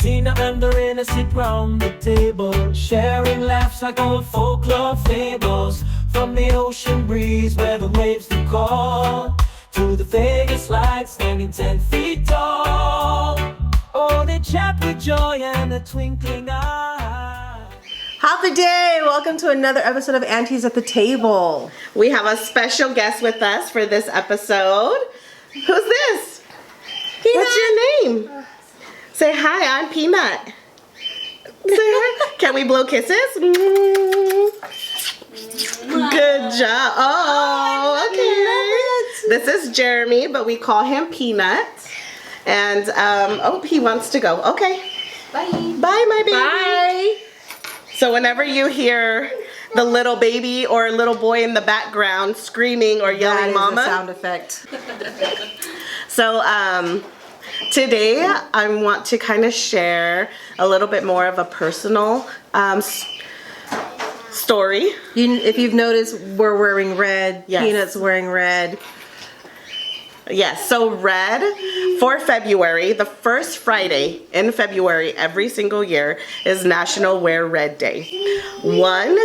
Tina and Lorena sit round the table, sharing laughs like old folklore fables. From the ocean breeze where the waves do call, to the Vegas lights standing 10 feet tall. Oh, they chat with joy and a twinkling eye. Happy day! Welcome to another episode of Aunties at the Table. We have a special guest with us for this episode. Who's this? Peanut. What's your name? Say hi, I'm Peanut. Say hi. Can we blow kisses? Good job. Oh, okay. This is Jeremy, but we call him Peanut. And, oh, he wants to go. Okay. Bye. Bye, my baby. Bye. So whenever you hear the little baby or little boy in the background screaming or yelling That is mama. a sound effect. So today I want to kind of share a little bit more of a personal story. If you've noticed, we're wearing red. Yes. Peanut's wearing red. Yes, so red for February, the first Friday in February every single year is National Wear Red Day. One,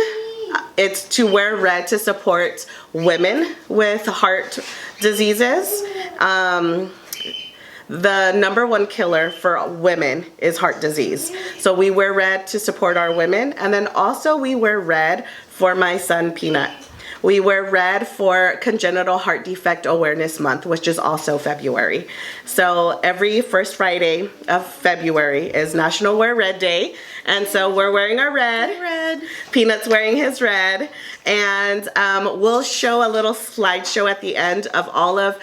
it's to wear red to support women with heart diseases. The number one killer for women is heart disease. So we wear red to support our women, and then also we wear red for my son Peanut. We wear red for Congenital Heart Defect Awareness Month, which is also February. So every first Friday of February is National Wear Red Day. And so we're wearing our red. Peanut's wearing his red. And we'll show a little slideshow at the end of all of,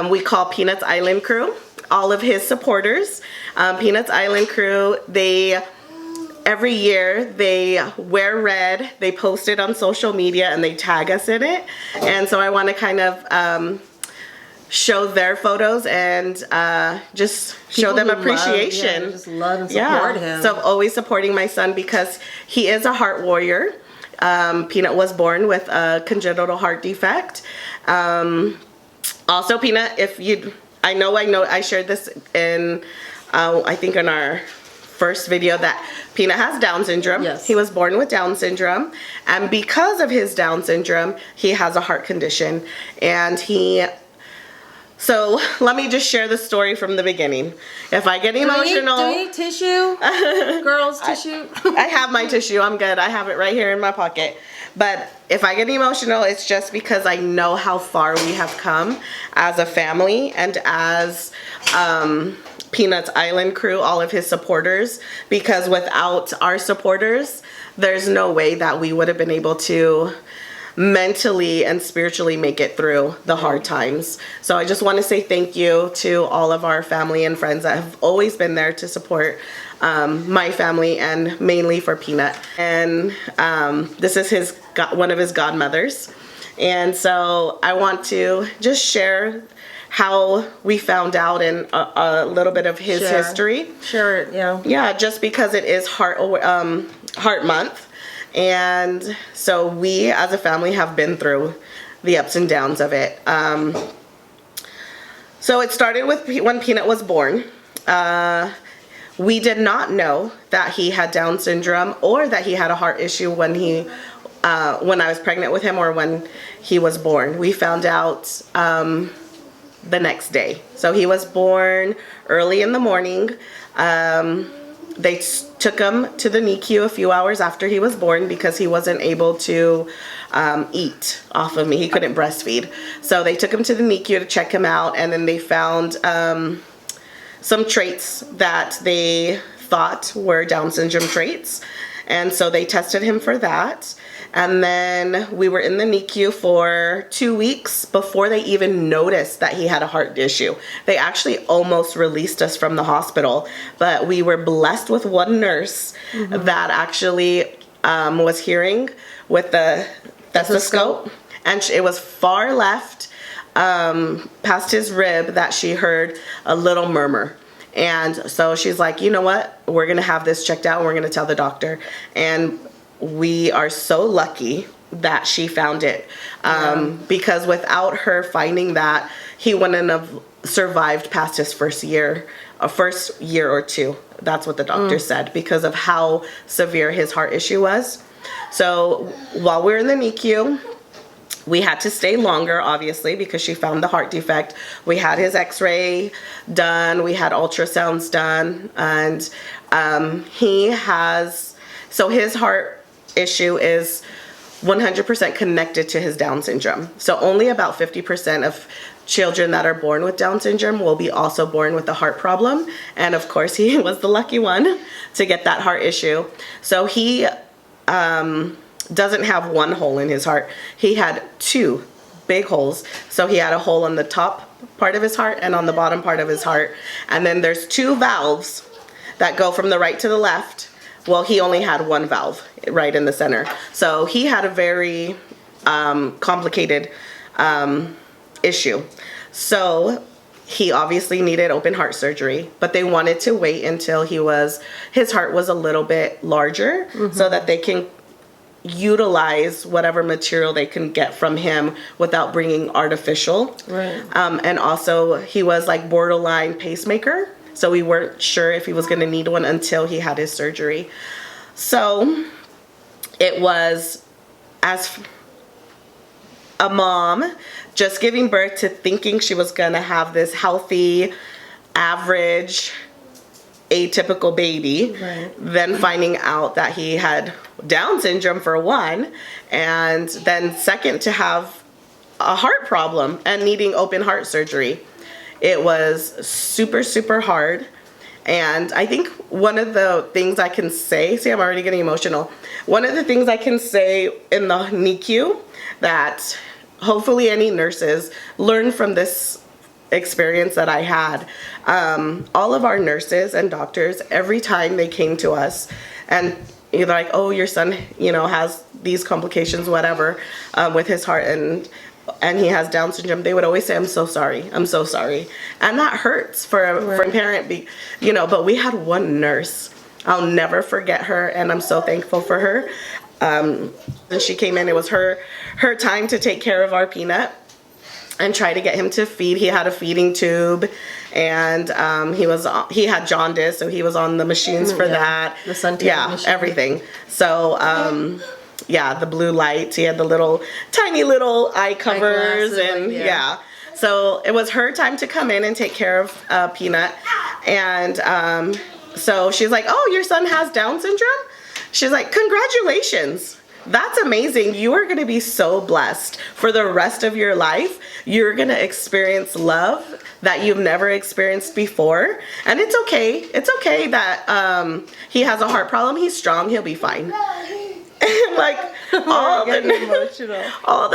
we call Peanut's Island Crew, all of his supporters. Peanut's Island Crew, every year they wear red, they post it on social media, and they tag us in it. And so I want to kind of show their photos and just show them appreciation. Just love and support him. So always supporting my son because he is a heart warrior. Peanut was born with a congenital heart defect. Also, Peanut, I know I shared this in I think in our first video that Peanut has Down syndrome. Yes. He was born with Down syndrome, and because of his Down syndrome, he has a heart condition. And so let me just share the story from the beginning. If I get emotional, Do you need tissue? Girls, tissue? I have my tissue. I'm good. I have it right here in my pocket. But if I get emotional, it's just because I know how far we have come as a family and as Peanut's Island Crew, all of his supporters, because without our supporters, there's no way that we would have been able to mentally and spiritually make it through the hard times. So I just want to say thank you to all of our family and friends that have always been there to support my family, and mainly for Peanut. And this is one of his godmothers. And so I want to just share how we found out and a little bit of his history. Sure, yeah. Yeah, just because it is Heart Month. And so we as a family have been through the ups and downs of it. So it started with when Peanut was born. We did not know that he had Down syndrome or that he had a heart issue when I was pregnant with him or when he was born. We found out the next day. So he was born early in the morning. They took him to the NICU a few hours after he was born because he wasn't able to eat off of me. He couldn't breastfeed. So they took him to the NICU to check him out, and then they found some traits that they thought were Down syndrome traits. And so they tested him for that. And then we were in the NICU for 2 weeks before they even noticed that he had a heart issue. They actually almost released us from the hospital, but we were blessed with one nurse that actually was hearing with the stethoscope, and it was far left past his rib that she heard a little murmur. And so she's like, you know what, we're gonna have this checked out and we're gonna tell the doctor. And we are so lucky that she found it, because without her finding that, he wouldn't have survived past his first year or two That's what the doctor said, because of how severe his heart issue was. So while we were in the NICU, we had to stay longer, obviously, because she found the heart defect. We had his x-ray done, we had ultrasounds done, and his heart issue is 100% connected to his Down syndrome. So only about 50% of children that are born with Down syndrome will be also born with a heart problem. And of course, he was the lucky one to get that heart issue. So he doesn't have one hole in his heart. He had two big holes. So he had a hole on the top part of his heart and on the bottom part of his heart. And then there's two valves that go from the right to the left. Well, he only had one valve right in the center. So he had a very complicated issue. So he obviously needed open heart surgery, but they wanted to wait until his heart was a little bit larger, so that they can utilize whatever material they can get from him without bringing artificial. Right. And also he was like borderline pacemaker. So we weren't sure if he was going to need one until he had his surgery. So it was, as a mom, just giving birth to thinking she was going to have this healthy, average, atypical baby, right, then finding out that he had Down syndrome for one, and then second to have a heart problem and needing open heart surgery. It was super, super hard. And I think one of the things I can say, see, I'm already getting emotional. One of the things I can say in the NICU that hopefully any nurses learn from this experience that I had. All of our nurses and doctors, every time they came to us and you're like, oh, your son, has these complications, whatever, with his heart and he has Down syndrome, they would always say, I'm so sorry. I'm so sorry. And that hurts for a parent, but we had one nurse. I'll never forget her, and I'm so thankful for her. And she came in, it was her time to take care of our Peanut and try to get him to feed. He had a feeding tube, and he had jaundice, so he was on the machines for that. The sun machine. Everything. So the blue lights. He had the tiny little eye covers, and So it was her time to come in and take care of Peanut, and so she's like, "Oh, your son has Down syndrome?" She's like, "Congratulations. That's amazing. You are going to be so blessed for the rest of your life. You're going to experience love that you've never experienced before. And it's okay. It's okay that he has a heart problem. He's strong. He'll be fine." Like all the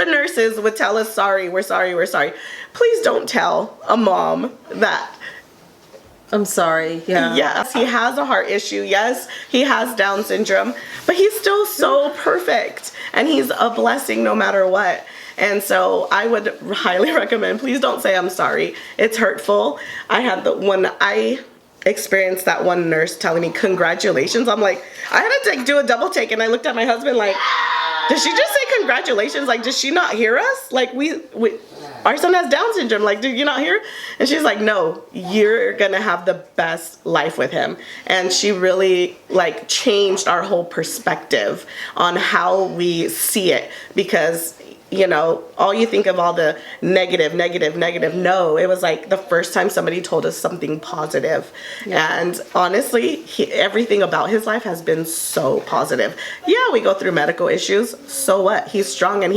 nurses would tell us, "Sorry, we're sorry, we're sorry." Please don't tell a mom that. I'm sorry. Yeah. Yes, he has a heart issue. Yes, he has Down syndrome, but he's still so perfect, and he's a blessing no matter what. And so I would highly recommend, please don't say I'm sorry. It's hurtful. When I experienced that one nurse telling me congratulations, I'm like, I had to do a double take, and I looked at my husband like, did she just say congratulations? Like, does she not hear us? Like, our son has Down syndrome. Like, did you not hear? And she's like, no, you're gonna have the best life with him. And she really changed our whole perspective on how we see it, because all you think of all the negative. No, it was like the first time somebody told us something positive. Yeah. And honestly, everything about his life has been so positive. Yeah, we go through medical issues. So what? He's strong and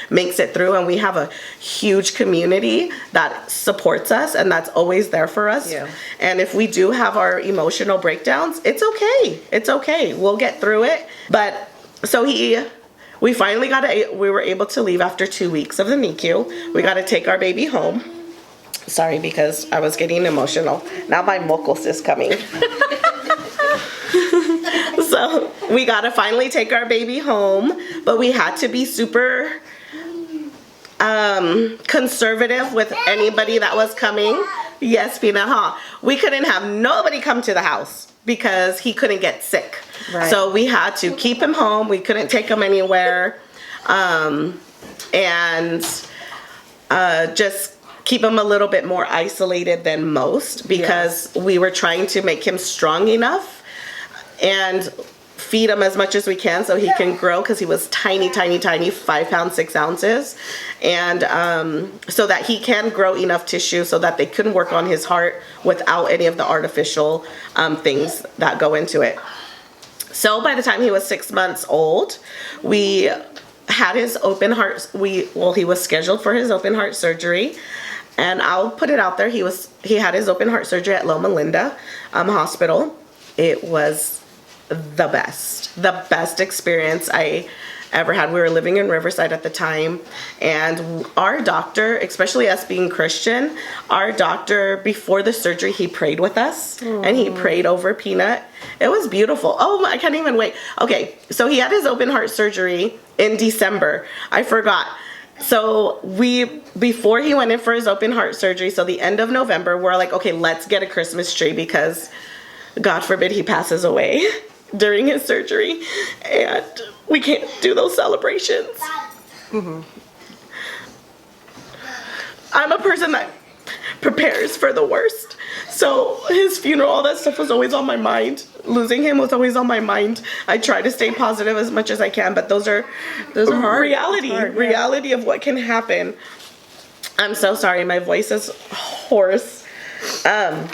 makes it through, and we have a huge community that supports us and that's always there for us. Yeah. And if we do have our emotional breakdowns, it's okay. It's okay. We'll get through it. But so we finally we were able to leave after 2 weeks of the NICU. We got to take our baby home. Sorry, because I was getting emotional. Now my mocos is coming. So we got to finally take our baby home, but we had to be super conservative with anybody that was coming. Yes, Pina, huh? We couldn't have nobody come to the house because he couldn't get sick. Right. So we had to keep him home. We couldn't take him anywhere. And just keep him a little bit more isolated than most, because we were trying to make him strong enough and feed him as much as we can so he can grow, because he was tiny, 5 pounds 6 ounces, and so that he can grow enough tissue so that they can work on his heart without any of the artificial things that go into it. So by the time he was 6 months old, we had his open heart. He was scheduled for his open heart surgery, and I'll put it out there. He had his open heart surgery at Loma Linda Hospital. It was the best experience I ever had. We were living in Riverside at the time, and our doctor, especially us being Christian, our doctor, before the surgery, he prayed with us. Aww. And he prayed over Peanut. It was beautiful. Oh, I can't even wait. Okay, so he had his open heart surgery in December. I forgot. So before he went in for his open heart surgery, so the end of November, we're like, okay, let's get a Christmas tree, because God forbid he passes away during his surgery, and we can't do those celebrations. Mm-hmm. I'm a person that prepares for the worst, so his funeral, all that stuff was always on my mind. Losing him was always on my mind. I try to stay positive as much as I can, but those are hard. Reality of what can happen. I'm so sorry, my voice is hoarse, and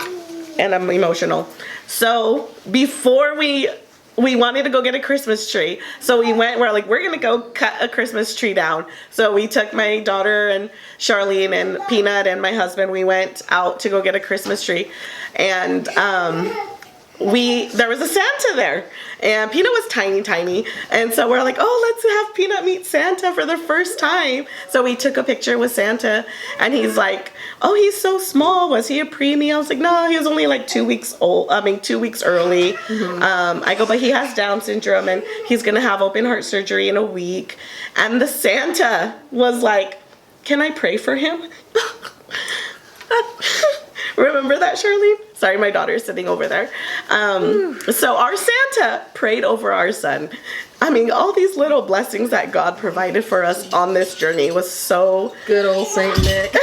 I'm emotional. So before we wanted to go get a Christmas tree. So we're like, we're going to go cut a Christmas tree down. So we took my daughter and Charlene and Peanut and my husband. We went out to go get a Christmas tree. And there was a Santa there. And Peanut was tiny. And so we're like, oh, let's have Peanut meet Santa for the first time. So we took a picture with Santa. And he's like, oh, he's so small. Was he a preemie? I was like, no, he was only like 2 weeks old. 2 weeks early. Mm-hmm. I go, but he has Down syndrome, and he's going to have open heart surgery in a week. And the Santa was like, can I pray for him? Remember that, Charlene? Sorry, my daughter's sitting over there. So our Santa prayed over our son. I mean, all these little blessings that God provided for us on this journey was so... Good old Saint Nick.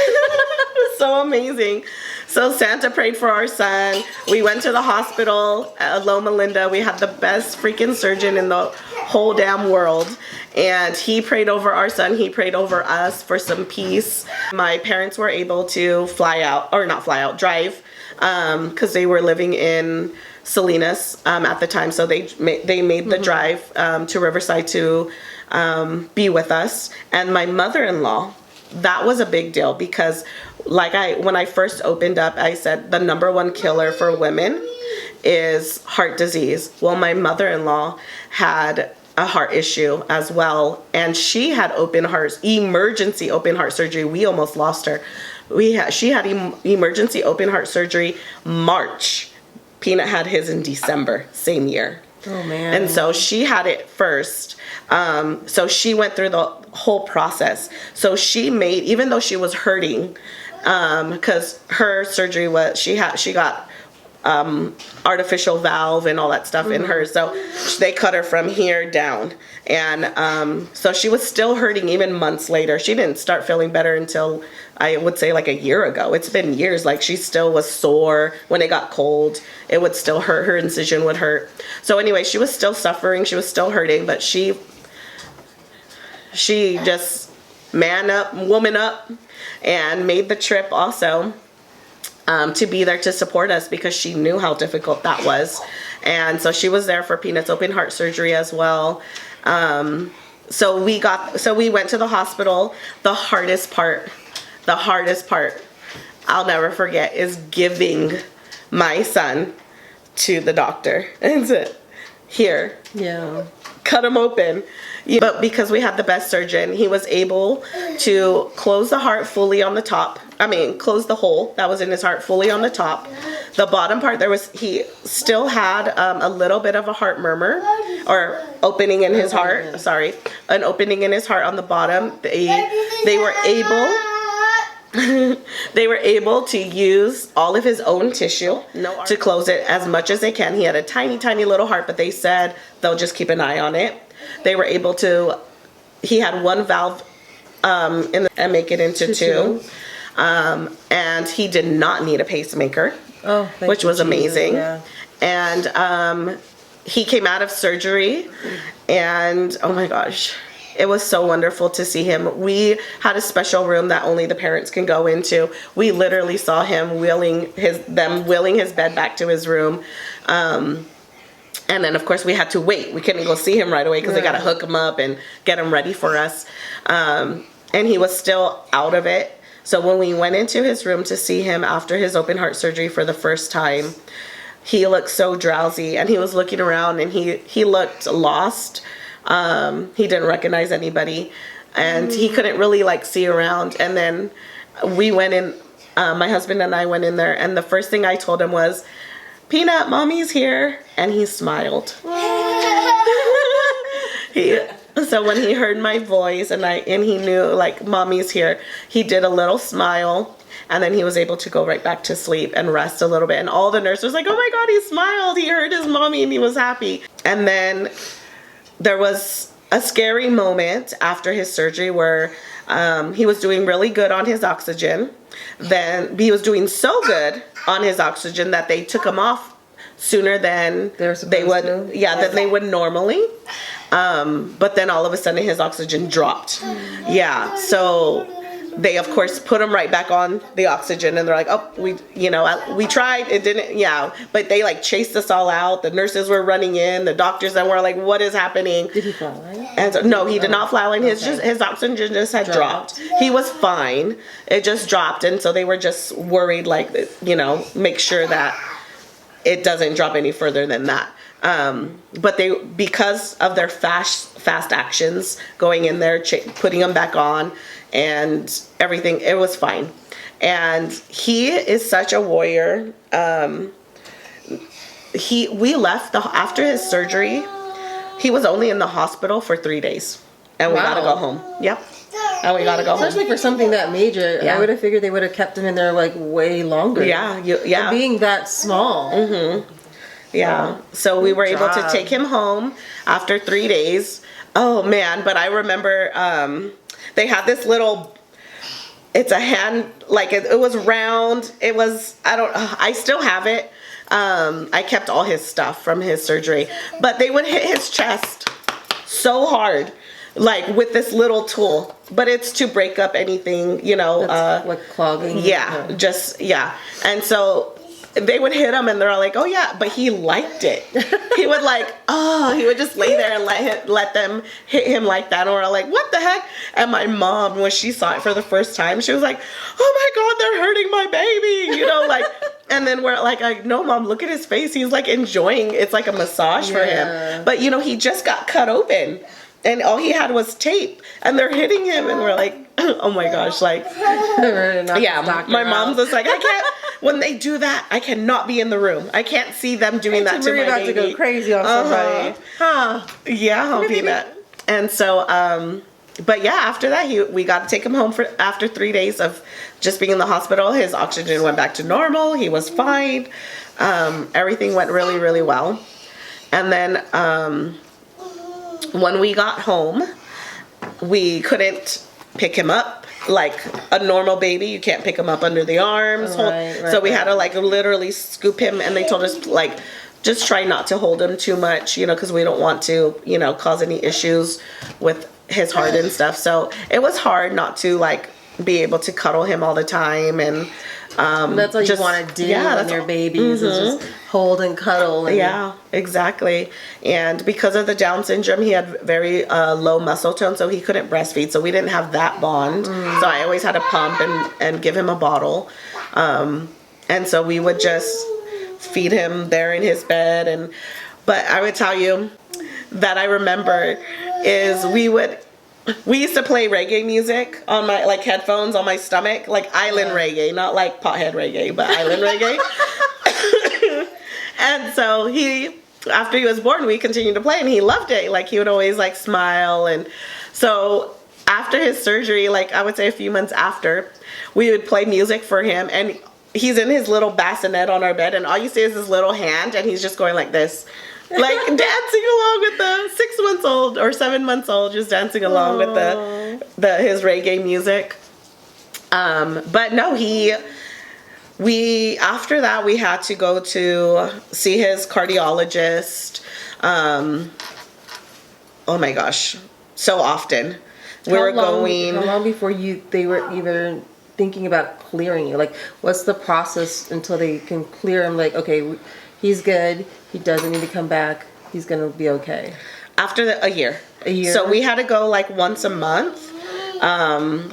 So amazing. So Santa prayed for our son. We went to the hospital at Loma Linda. We had the best freaking surgeon in the whole damn world. And he prayed over our son. He prayed over us for some peace. My parents were able to drive, because they were living in Salinas at the time. So they made the drive to Riverside to be with us. And my mother-in-law, that was a big deal, because when I first opened up, I said the #1 killer for women is heart disease. Well, my mother-in-law had a heart issue as well, and she had emergency open heart surgery. We almost lost her. She had emergency open heart surgery March. Peanut had his in December, same year. Oh man. And so she had it first. So she went through the whole process. So even though she was hurting, because her surgery was, she got artificial valve and all that stuff in her. So they cut her from here down. And so she was still hurting even months later. She didn't start feeling better until, I would say, like a year ago. It's been years. Like, she still was sore when it got cold. It would still hurt. Her incision would hurt. So anyway, she was still suffering. She was still hurting, but she just woman up, and made the trip also to be there to support us, because she knew how difficult that was. And so she was there for Peanut's open heart surgery as well. So we went to the hospital. The hardest part I'll never forget is giving my son to the doctor. And said, here. Yeah. Cut him open. But because we had the best surgeon, he was able to close the heart fully on the top. Close the hole that was in his heart fully on the top. The bottom part, he still had a little bit of a heart murmur, or opening in his heart. Sorry, an opening in his heart on the bottom. They were able to use all of his own tissue to close it as much as they can. He had a tiny little heart, but they said they'll just keep an eye on it. They were able to, he had one valve and make it into two. and he did not need a pacemaker, which was amazing. Yeah. And he came out of surgery, and oh my gosh, it was so wonderful to see him. We had a special room that only the parents can go into. We literally saw him wheeling his bed back to his room. And then of course we had to wait. We couldn't go see him right away because they got to hook him up and get him ready for us. And he was still out of it. So when we went into his room to see him after his open heart surgery for the first time, he looked so drowsy, and he was looking around, and he looked lost. He didn't recognize anybody, and he couldn't really like see around. And then we went in, my husband and I went in there, and the first thing I told him was, "Peanut, mommy's here," and he smiled. So when he heard my voice and he knew like mommy's here, he did a little smile, and then he was able to go right back to sleep and rest a little bit. And all the nurses was like, "Oh my God, he smiled. He heard his mommy and he was happy." And then there was a scary moment after his surgery where he was doing really good on his oxygen. Then he was doing so good on his oxygen that they took him off sooner than they would. Than they would normally. But then all of a sudden his oxygen dropped. Yeah, so they of course put him right back on the oxygen, and they're like, "Oh, we tried, it didn't." Yeah, but they like chased us all out. The nurses were running in, the doctors, and were like, "What is happening?" Did he flatline? And so, no, he did not flatline. His oxygen just had dropped. He was fine. It just dropped, and so they were just worried, like, make sure that it doesn't drop any further than that. But because of their fast actions, going in there, putting him back on, and everything, it was fine. And he is such a warrior. We left after his surgery. He was only in the hospital for 3 days, and we gotta go home. Yep. And we gotta go home. Especially for something that major. Yeah. I would have figured they would have kept him in there like way longer. Yeah. For being that small. Mm-hmm. Yeah. So we were able to take him home after 3 days. Oh man, but I remember they had this little, it's a hand, like it was round. It was, I still have it. I kept all his stuff from his surgery, but they would hit his chest so hard, like with this little tool, but it's to break up anything, like clogging. Yeah. And so they would hit him, and they're all like, "Oh yeah," but he liked it. He would he would just lay there and let them hit him like that. And we're all like, "What the heck?" And my mom, when she saw it for the first time, she was like, "Oh my God, they're hurting my baby," And then we're like, "No, Mom, look at his face. He's like enjoying. It's like a massage for him." But he just got cut open, and all he had was tape, and they're hitting him, and we're like, "Oh my gosh!" Like, my mom's just like, "I can't." When they do that, I cannot be in the room. I can't see them doing that to my about baby. to go crazy on somebody. Yeah, Peanut. And so, but yeah, after that, we got to take him home after 3 days of just being in the hospital. His oxygen went back to normal. He was fine. Everything went really, really well. And then when we got home, we couldn't pick him up like a normal baby. You can't pick him up under the arms. So we had to literally scoop him, and they told us just try not to hold him too much, because we don't want to, cause any issues with his heart and stuff. So it was hard not to be able to cuddle him all the time, and that's all you want to do when your babies is just hold and cuddle. Yeah, exactly. And because of the Down syndrome, he had very low muscle tone, so he couldn't breastfeed. So we didn't have that bond. So I always had to pump and give him a bottle. And so we would just feed him there in his bed. But I would tell you that I remember is we used to play reggae music on my headphones on my stomach, island reggae, not pothead reggae, but island reggae. And so after he was born, we continued to play, and he loved it. He would always smile. And so after his surgery, I would say a few months after, we would play music for him, and he's in his little bassinet on our bed, and all you see is his little hand, and he's just going like this. Dancing along with the 6 months old or 7 months old, just dancing along with his reggae music. But no, after that, we had to go to see his cardiologist. Oh my gosh, so often. How long before they were even thinking about clearing you? Like, what's the process until they can clear him? Like, okay, he's good. He doesn't need to come back. He's gonna be okay. After a year. A year. So we had to go like once a month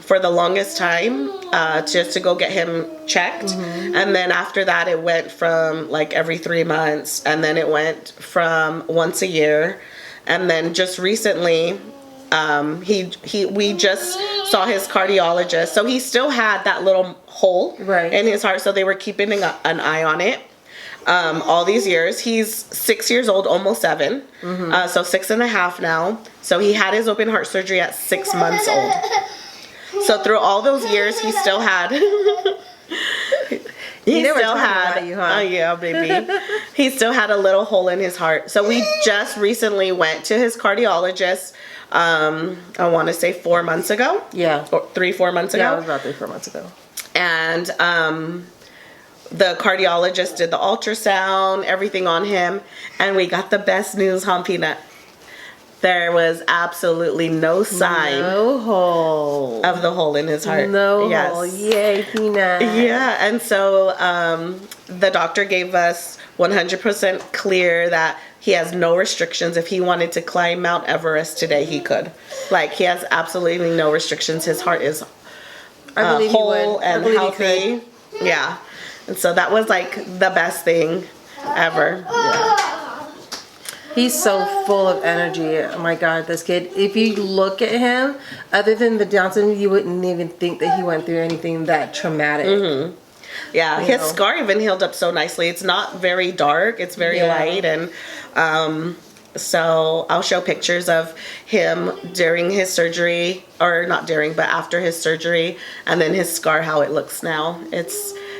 for the longest time, just to go get him checked. And then after that, it went from like every 3 months, and then it went from once a year. And then just recently, we just saw his cardiologist. So he still had that little hole in his heart. So they were keeping an eye on it all these years. He's 6 years old, almost 7. So 6.5 now. So he had his open heart surgery at 6 months old. So through all those years, he still had... He still had, yeah, baby. He still had a little hole in his heart. So we just recently went to his cardiologist. I want to say 4 months ago. Yeah, or 3-4 months ago. Yeah, it was about 3-4 months ago. And the cardiologist did the ultrasound, everything on him, and we got the best news, Peanut. There was absolutely no sign of the hole in his heart. Hole. Yay, Peanut. Yeah, and so the doctor gave us 100% clear that he has no restrictions. If he wanted to climb Mount Everest today, he could. Like, he has absolutely no restrictions. His heart is whole and healthy. Yeah. And so that was like the best thing ever. Yeah. He's so full of energy. Oh my God, this kid. If you look at him, other than the Down syndrome, you wouldn't even think that he went through anything that traumatic. Yeah, his scar even healed up so nicely. It's not very dark. It's very light. And so I'll show pictures of him during his surgery, or not during, but after his surgery, and then his scar, how it looks now.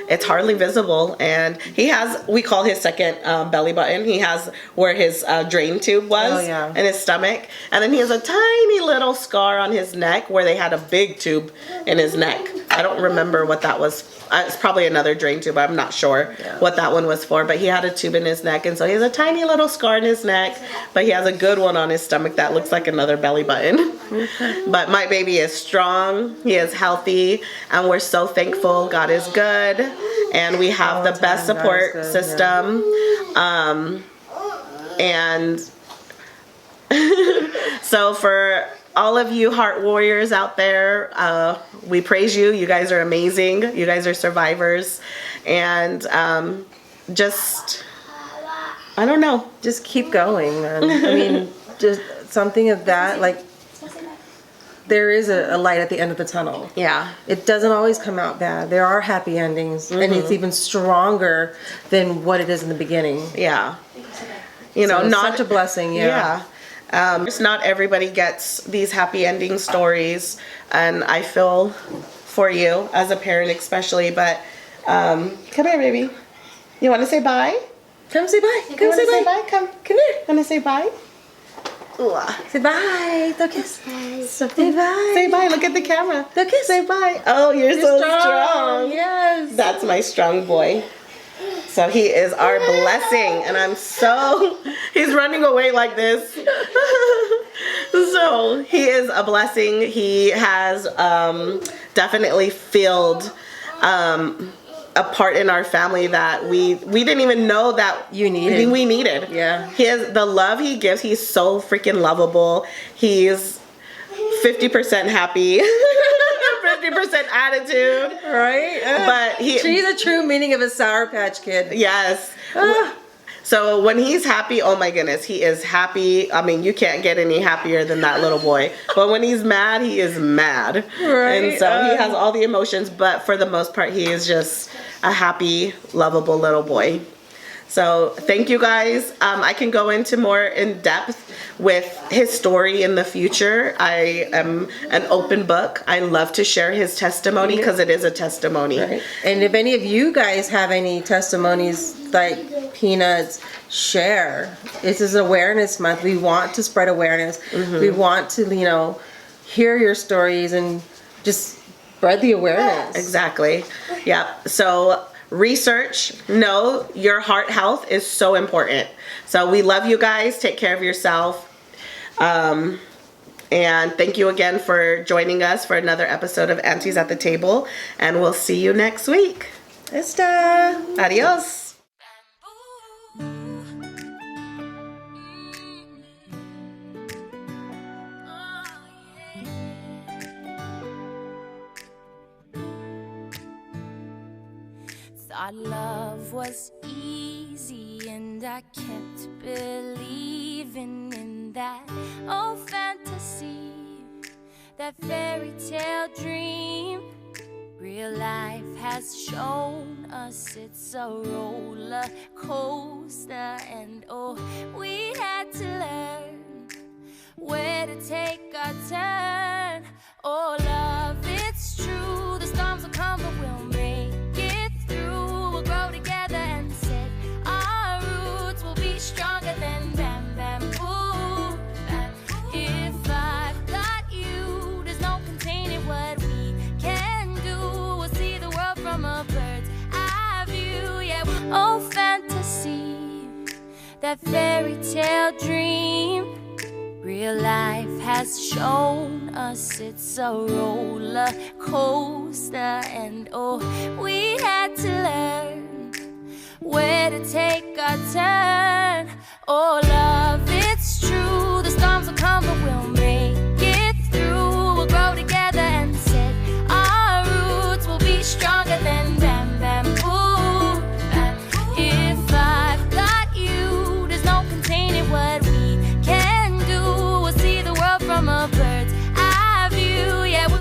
It's hardly visible, and he has, we call his second belly button. He has where his drain tube was in his stomach, and then he has a tiny little scar on his neck where they had a big tube in his neck. I don't remember what that was. It's probably another drain tube. I'm not sure what that one was for, but he had a tube in his neck, and so he has a tiny little scar in his neck, but he has a good one on his stomach that looks like another belly button. But my baby is strong. He is healthy, and we're so thankful. God is good, and we have the best support system. And so for all of you heart warriors out there, we praise you. You guys are amazing. You guys are survivors. And just, I don't know. Just keep going, man. I mean, just something of that, like, there is a light at the end of the tunnel. Yeah. It doesn't always come out bad. There are happy endings, and it's even stronger than what it is in the beginning. Yeah. You know, so not such a blessing. Yeah. Not everybody gets these happy ending stories, and I feel for you as a parent especially. But come here, baby. You want to say bye? Come say bye. Come say bye. Come here. Want to say bye? Say bye. Don't kiss. Say bye. Say bye. Look at the camera. Don't kiss. Say bye. Oh, you're so strong. Yes. That's my strong boy. So he is our blessing, and he's running away like this. So he is a blessing. He has definitely filled a part in our family that we didn't even know that we needed. Yeah. The love he gives, he's so freaking lovable. He's 50% happy. 50% attitude, right? But she's a true meaning of a Sour Patch Kid. Yes. So when he's happy, oh my goodness, he is happy. I mean, you can't get any happier than that little boy. But when he's mad, he is mad. Right. And so he has all the emotions, but for the most part, he is just a happy, lovable little boy. So thank you guys. I can go into more in depth with his story in the future. I am an open book. I love to share his testimony because it is a testimony. Right. And if any of you guys have any testimonies like Peanuts, share. This is awareness month. We want to spread awareness. We want to, hear your stories and just spread the awareness. Exactly. Yep. So research, know your heart health is so important. So we love you guys. Take care of yourself. And thank you again for joining us for another episode of Aunties at the Table. And we'll see you next week. Esta. Adios. Thought love was easy and I kept believing in that old fantasy, that fairy tale dream. Real life has shown us it's a roller coaster, and oh, we had to learn where to take our turn. Oh love, it's true, the storms will come but we'll make it through. We'll grow together and set our roots. We'll be stronger than bam bamboo. If I've got you, there's no containing what we can do. We'll see the world from a bird's eye view. Yeah, oh fantasy, that fairy tale dream. Real life has shown us it's a roller coaster, and oh, we had to learn where to take our turn.